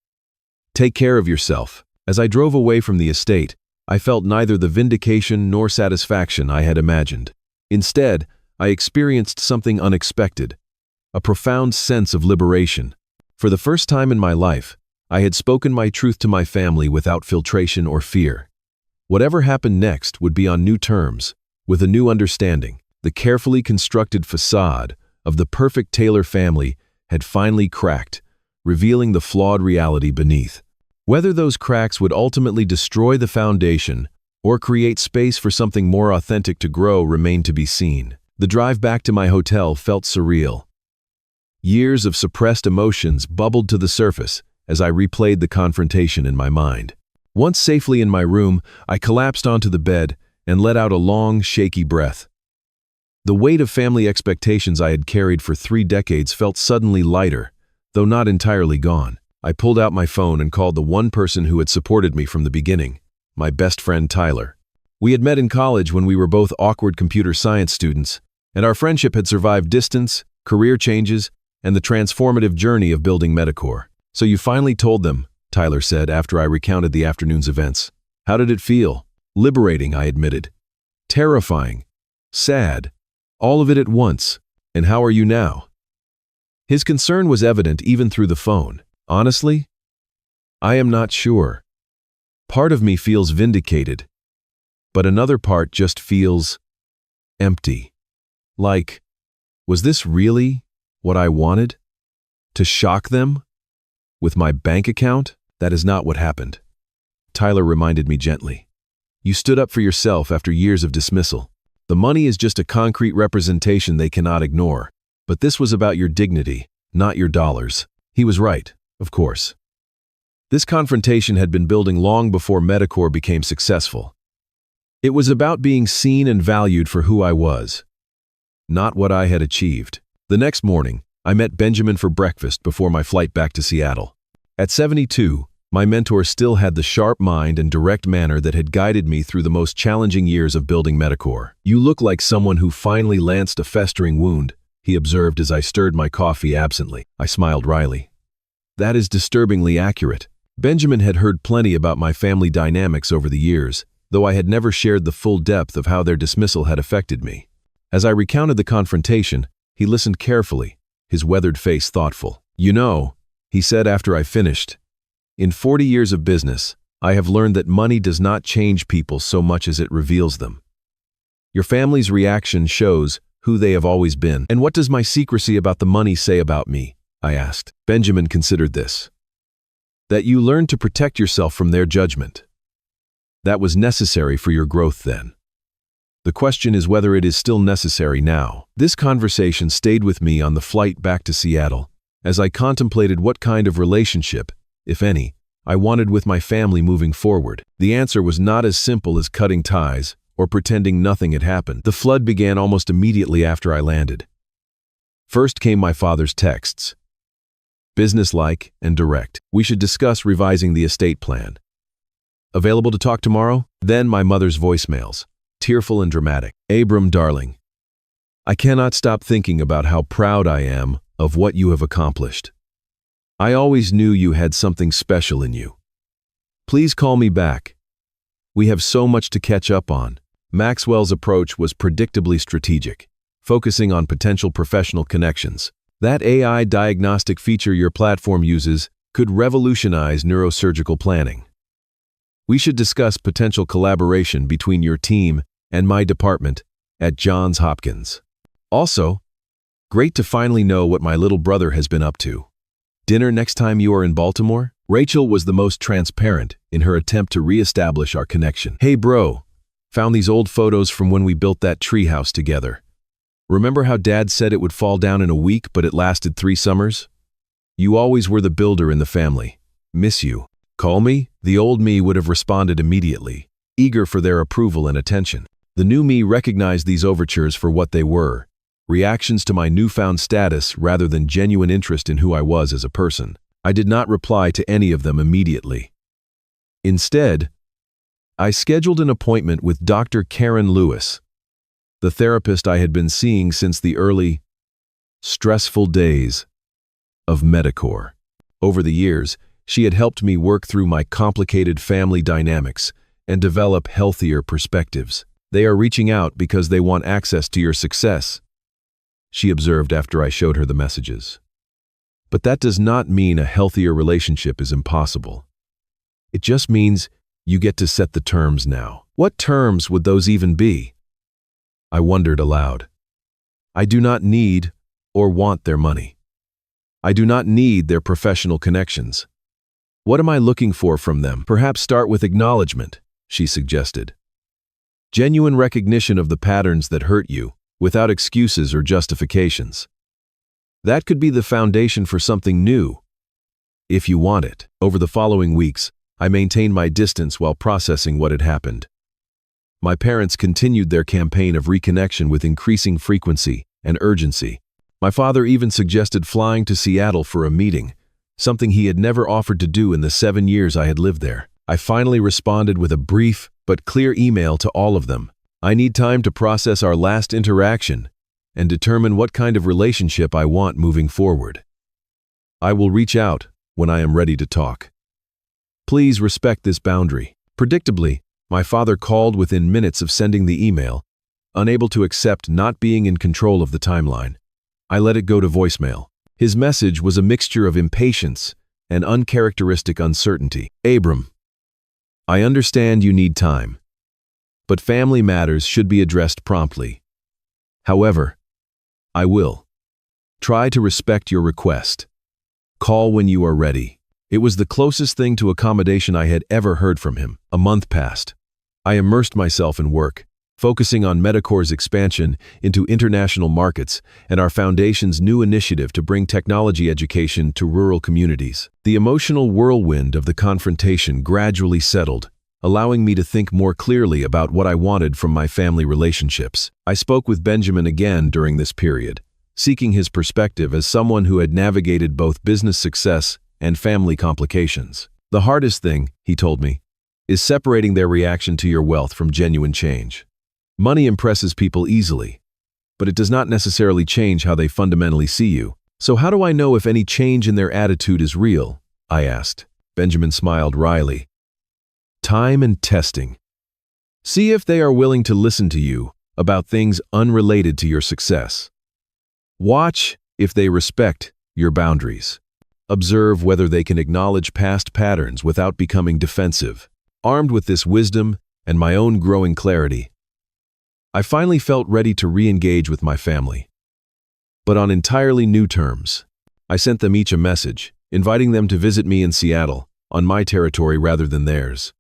Take care of yourself. As I drove away from the estate, I felt neither the vindication nor satisfaction I had imagined. Instead, I experienced something unexpected, a profound sense of liberation. For the first time in my life, I had spoken my truth to my family without filtration or fear. Whatever happened next would be on new terms, with a new understanding. The carefully constructed facade of the perfect Taylor family had finally cracked, revealing the flawed reality beneath. Whether those cracks would ultimately destroy the foundation or create space for something more authentic to grow remained to be seen. The drive back to my hotel felt surreal. Years of suppressed emotions bubbled to the surface as I replayed the confrontation in my mind. Once safely in my room, I collapsed onto the bed and let out a long, shaky breath. The weight of family expectations I had carried for 3 decades felt suddenly lighter, though not entirely gone. I pulled out my phone and called the one person who had supported me from the beginning, my best friend Tyler. We had met in college when we were both awkward computer science students, and our friendship had survived distance, career changes, and the transformative journey of building Medicor. "So you finally told them," Tyler said after I recounted the afternoon's events. "How did it feel?" "Liberating," I admitted. "Terrifying. Sad. All of it at once. And how are you now?" His concern was evident even through the phone. "Honestly, I am not sure. Part of me feels vindicated, but another part just feels empty. Like, was this really what I wanted? To shock them? With my bank account? That is not what happened." Tyler reminded me gently. "You stood up for yourself after years of dismissal. The money is just a concrete representation they cannot ignore. But this was about your dignity, not your dollars." He was right, of course. This confrontation had been building long before Medicor became successful. It was about being seen and valued for who I was, not what I had achieved. The next morning, I met Benjamin for breakfast before my flight back to Seattle. At 72, my mentor still had the sharp mind and direct manner that had guided me through the most challenging years of building Medicor. "You look like someone who finally lanced a festering wound," he observed as I stirred my coffee absently. I smiled wryly. "That is disturbingly accurate." Benjamin had heard plenty about my family dynamics over the years, though I had never shared the full depth of how their dismissal had affected me. As I recounted the confrontation, he listened carefully, his weathered face thoughtful. "You know," he said after I finished, "in 40 years of business, I have learned that money does not change people so much as it reveals them. Your family's reaction shows who they have always been." "And what does my secrecy about the money say about me?" I asked. Benjamin considered this. "That you learned to protect yourself from their judgment. That was necessary for your growth then. The question is whether it is still necessary now." This conversation stayed with me on the flight back to Seattle, as I contemplated what kind of relationship, if any, I wanted with my family moving forward. The answer was not as simple as cutting ties or pretending nothing had happened. The flood began almost immediately after I landed. First came my father's texts. Businesslike and direct. "We should discuss revising the estate plan. Available to talk tomorrow?" Then my mother's voicemails, tearful and dramatic. "Abram, darling, I cannot stop thinking about how proud I am of what you have accomplished. I always knew you had something special in you. Please call me back. We have so much to catch up on." Maxwell's approach was predictably strategic, focusing on potential professional connections. "That AI diagnostic feature your platform uses could revolutionize neurosurgical planning. We should discuss potential collaboration between your team and my department at Johns Hopkins. Also, great to finally know what my little brother has been up to. Dinner next time you are in Baltimore?" Rachel was the most transparent in her attempt to reestablish our connection. "Hey bro, found these old photos from when we built that treehouse together. Remember how Dad said it would fall down in a week, but it lasted 3 summers? You always were the builder in the family. Miss you. Call me?" The old me would have responded immediately, eager for their approval and attention. The new me recognized these overtures for what they were, reactions to my newfound status rather than genuine interest in who I was as a person. I did not reply to any of them immediately. Instead, I scheduled an appointment with Dr. Karen Lewis, the therapist I had been seeing since the early, stressful days of Medicor. Over the years, she had helped me work through my complicated family dynamics and develop healthier perspectives. "They are reaching out because they want access to your success," she observed after I showed her the messages. "But that does not mean a healthier relationship is impossible. It just means you get to set the terms now." What terms would those even be? I wondered aloud. I do not need or want their money. I do not need their professional connections. What am I looking for from them? "Perhaps start with acknowledgement," she suggested. "Genuine recognition of the patterns that hurt you, without excuses or justifications. That could be the foundation for something new, if you want it." Over the following weeks, I maintained my distance while processing what had happened. My parents continued their campaign of reconnection with increasing frequency and urgency. My father even suggested flying to Seattle for a meeting, something he had never offered to do in the 7 years I had lived there. I finally responded with a brief but clear email to all of them. "I need time to process our last interaction. and determine what kind of relationship I want moving forward. I will reach out when I am ready to talk. Please respect this boundary. Predictably, my father called within minutes of sending the email, unable to accept not being in control of the timeline. I let it go to voicemail. His message was a mixture of impatience and uncharacteristic uncertainty. Abram, I understand you need time, but family matters should be addressed promptly. However, I will try to respect your request. Call when you are ready. It was the closest thing to accommodation I had ever heard from him. A month passed. I immersed myself in work, focusing on Medicore's expansion into international markets and our foundation's new initiative to bring technology education to rural communities. The emotional whirlwind of the confrontation gradually settled, allowing me to think more clearly about what I wanted from my family relationships. I spoke with Benjamin again during this period, seeking his perspective as someone who had navigated both business success and family complications. The hardest thing, he told me, is separating their reaction to your wealth from genuine change. Money impresses people easily, but it does not necessarily change how they fundamentally see you. So how do I know if any change in their attitude is real? I asked. Benjamin smiled wryly. Time and testing. See if they are willing to listen to you about things unrelated to your success. Watch if they respect your boundaries. Observe whether they can acknowledge past patterns without becoming defensive. Armed with this wisdom and my own growing clarity, I finally felt ready to re-engage with my family. But on entirely new terms. I sent them each a message, inviting them to visit me in Seattle, on my territory rather than theirs.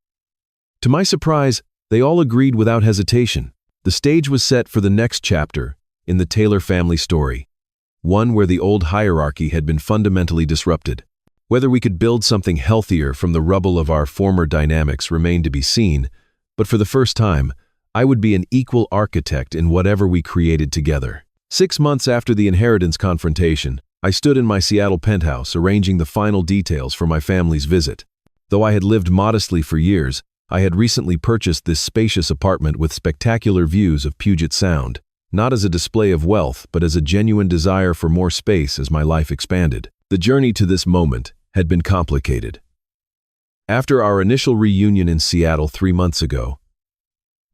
To my surprise, they all agreed without hesitation. The stage was set for the next chapter in the Taylor family story, one where the old hierarchy had been fundamentally disrupted. Whether we could build something healthier from the rubble of our former dynamics remained to be seen, but for the first time, I would be an equal architect in whatever we created together. 6 months after the inheritance confrontation, I stood in my Seattle penthouse arranging the final details for my family's visit. Though I had lived modestly for years, I had recently purchased this spacious apartment with spectacular views of Puget Sound, not as a display of wealth, but as a genuine desire for more space as my life expanded. The journey to this moment had been complicated. After our initial reunion in Seattle 3 months ago,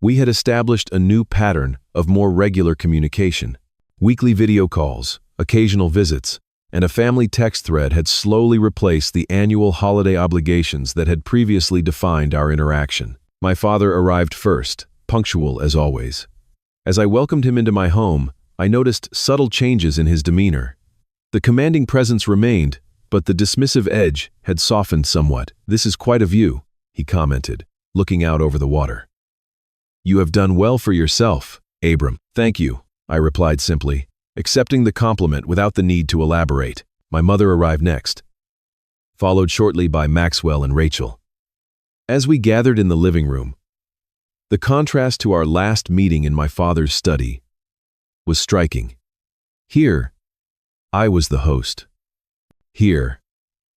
we had established a new pattern of more regular communication. Weekly video calls, occasional visits, and a family text thread had slowly replaced the annual holiday obligations that had previously defined our interaction. My father arrived first, punctual as always. As I welcomed him into my home, I noticed subtle changes in his demeanor. The commanding presence remained, but the dismissive edge had softened somewhat. "This is quite a view," he commented, looking out over the water. "You have done well for yourself, Abram." "Thank you," I replied simply, accepting the compliment without the need to elaborate. My mother arrived next, followed shortly by Maxwell and Rachel. As we gathered in the living room, the contrast to our last meeting in my father's study was striking. Here, I was the host. Here,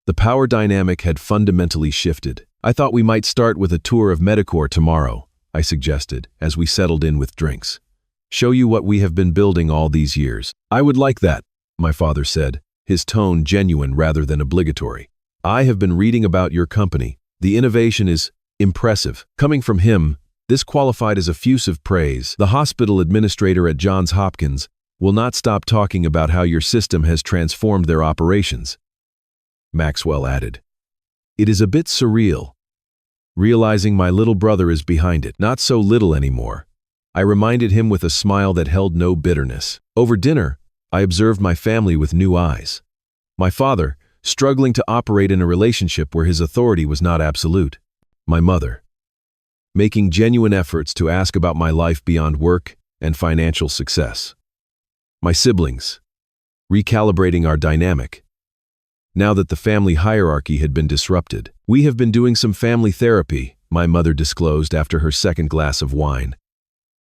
the power dynamic had fundamentally shifted. "I thought we might start with a tour of Medicore tomorrow," I suggested as we settled in with drinks. "Show you what we have been building all these years." "I would like that," my father said, his tone genuine rather than obligatory. "I have been reading about your company. The innovation is impressive." Coming from him, this qualified as effusive praise. "The hospital administrator at Johns Hopkins will not stop talking about how your system has transformed their operations," Maxwell added. "It is a bit surreal, realizing my little brother is behind it." "Not so little anymore," I reminded him with a smile that held no bitterness. Over dinner, I observed my family with new eyes. My father, struggling to operate in a relationship where his authority was not absolute. My mother, making genuine efforts to ask about my life beyond work and financial success. My siblings, recalibrating our dynamic. Now that the family hierarchy had been disrupted, "We have been doing some family therapy," my mother disclosed after her second glass of wine.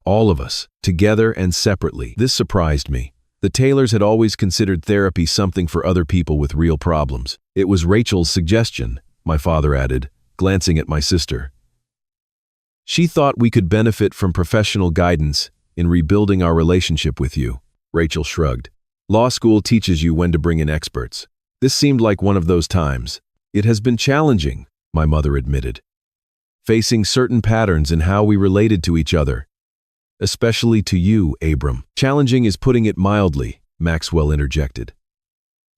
All of us, together and separately. This surprised me. The Taylors had always considered therapy something for other people with real problems. "It was Rachel's suggestion," my father added, glancing at my sister. "She thought we could benefit from professional guidance in rebuilding our relationship with you." Rachel shrugged. Law school teaches you when to bring in experts. This seemed like one of those times. It has been challenging, my mother admitted. Facing certain patterns in how we related to each other. Especially to you, Abram. Challenging is putting it mildly, Maxwell interjected.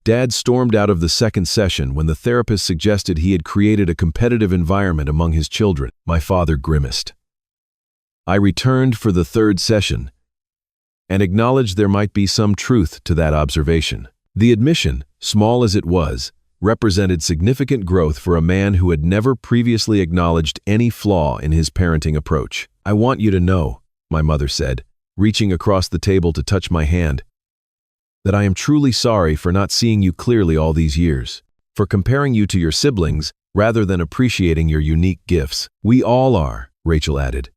Dad stormed out of the second session when the therapist suggested he had created a competitive environment among his children. My father grimaced. I returned for the third session and acknowledged there might be some truth to that observation. The admission, small as it was, represented significant growth for a man who had never previously acknowledged any flaw in his parenting approach. I want you to know, my mother said, reaching across the table to touch my hand, that I am truly sorry for not seeing you clearly all these years, for comparing you to your siblings rather than appreciating your unique gifts. We all are, Rachel added.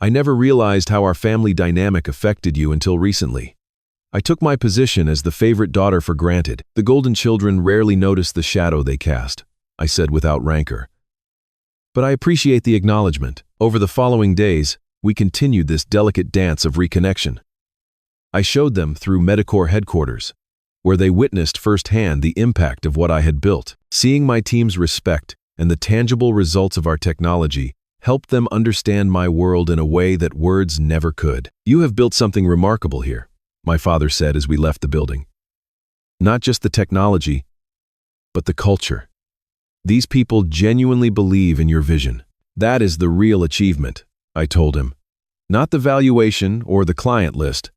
I never realized how our family dynamic affected you until recently. I took my position as the favorite daughter for granted. The golden children rarely notice the shadow they cast, I said without rancor. But I appreciate the acknowledgement. Over the following days, we continued this delicate dance of reconnection. I showed them through Medicore headquarters, where they witnessed firsthand the impact of what I had built. Seeing my team's respect and the tangible results of our technology helped them understand my world in a way that words never could. You have built something remarkable here, my father said as we left the building. Not just the technology, but the culture. These people genuinely believe in your vision. That is the real achievement, I told him. Not the valuation or the client list,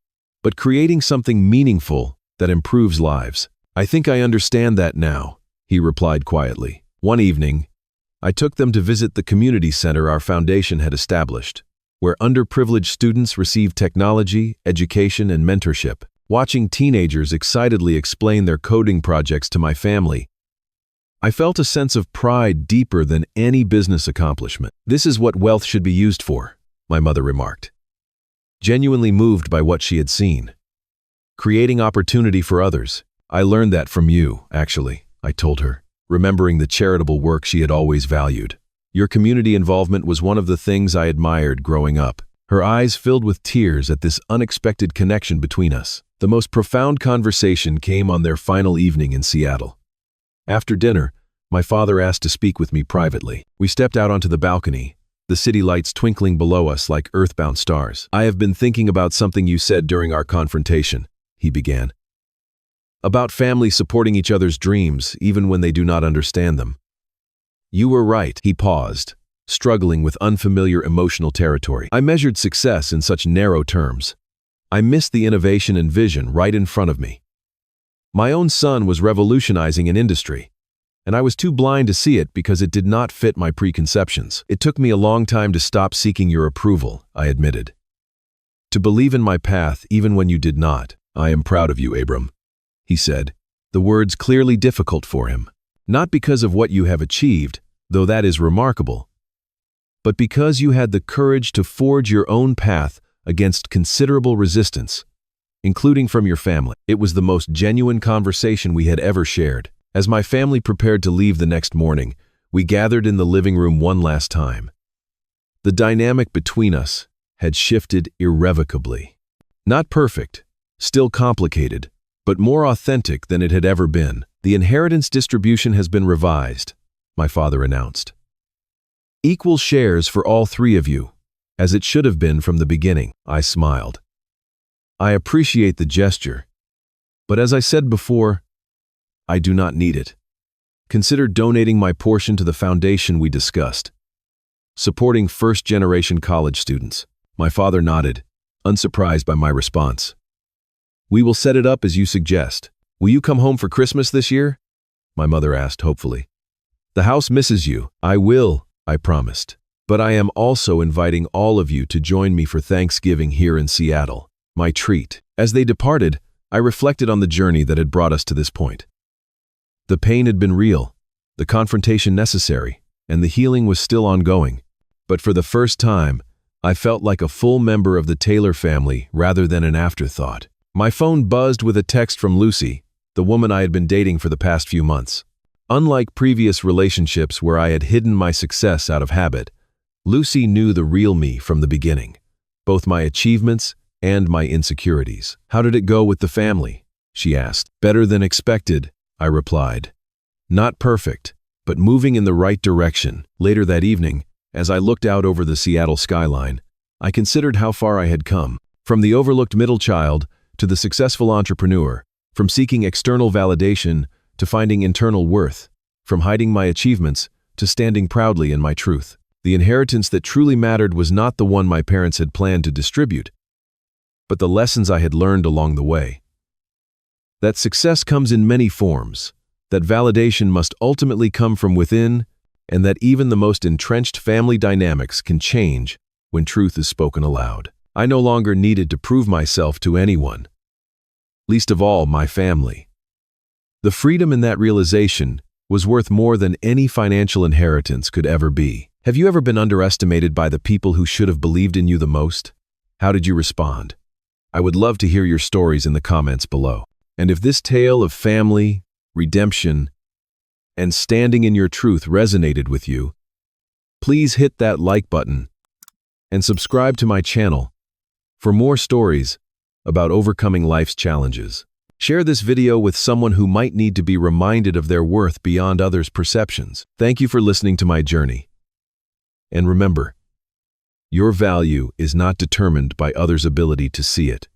but creating something meaningful that improves lives. I think I understand that now, he replied quietly. One evening, I took them to visit the community center our foundation had established, where underprivileged students receive technology, education, and mentorship. Watching teenagers excitedly explain their coding projects to my family, I felt a sense of pride deeper than any business accomplishment. This is what wealth should be used for, my mother remarked, genuinely moved by what she had seen. Creating opportunity for others. I learned that from you, actually, I told her, remembering the charitable work she had always valued. Your community involvement was one of the things I admired growing up. Her eyes filled with tears at this unexpected connection between us. The most profound conversation came on their final evening in Seattle. After dinner, my father asked to speak with me privately. We stepped out onto the balcony, the city lights twinkling below us like earthbound stars. I have been thinking about something you said during our confrontation, he began. About family supporting each other's dreams, even when they do not understand them. You were right, he paused, struggling with unfamiliar emotional territory. I measured success in such narrow terms. I missed the innovation and vision right in front of me. My own son was revolutionizing an industry, and I was too blind to see it because it did not fit my preconceptions. It took me a long time to stop seeking your approval, I admitted. To believe in my path even when you did not. I am proud of you, Abram, he said, the words clearly difficult for him. Not because of what you have achieved, though that is remarkable, but because you had the courage to forge your own path against considerable resistance, including from your family. It was the most genuine conversation we had ever shared. As my family prepared to leave the next morning, we gathered in the living room one last time. The dynamic between us had shifted irrevocably. Not perfect, still complicated, but more authentic than it had ever been. The inheritance distribution has been revised, my father announced. Equal shares for all three of you, as it should have been from the beginning. I smiled. I appreciate the gesture, but as I said before, I do not need it. Consider donating my portion to the foundation we discussed, supporting first-generation college students. My father nodded, unsurprised by my response. We will set it up as you suggest. Will you come home for Christmas this year? My mother asked hopefully. The house misses you. I will, I promised. But I am also inviting all of you to join me for Thanksgiving here in Seattle, my treat. As they departed, I reflected on the journey that had brought us to this point. The pain had been real, the confrontation necessary, and the healing was still ongoing. But for the first time, I felt like a full member of the Taylor family rather than an afterthought. My phone buzzed with a text from Lucy, the woman I had been dating for the past few months. Unlike previous relationships where I had hidden my success out of habit, Lucy knew the real me from the beginning, both my achievements and my insecurities. "How did it go with the family?" she asked. "Better than expected," I replied. "Not perfect, but moving in the right direction." Later that evening, as I looked out over the Seattle skyline, I considered how far I had come. From the overlooked middle child to the successful entrepreneur, from seeking external validation to finding internal worth, from hiding my achievements to standing proudly in my truth. The inheritance that truly mattered was not the one my parents had planned to distribute, but the lessons I had learned along the way. That success comes in many forms, that validation must ultimately come from within, and that even the most entrenched family dynamics can change when truth is spoken aloud. I no longer needed to prove myself to anyone, least of all my family. The freedom in that realization was worth more than any financial inheritance could ever be. Have you ever been underestimated by the people who should have believed in you the most? How did you respond? I would love to hear your stories in the comments below. And if this tale of family, redemption, and standing in your truth resonated with you, please hit that like button and subscribe to my channel for more stories about overcoming life's challenges. Share this video with someone who might need to be reminded of their worth beyond others' perceptions. Thank you for listening to my journey. And remember, your value is not determined by others' ability to see it.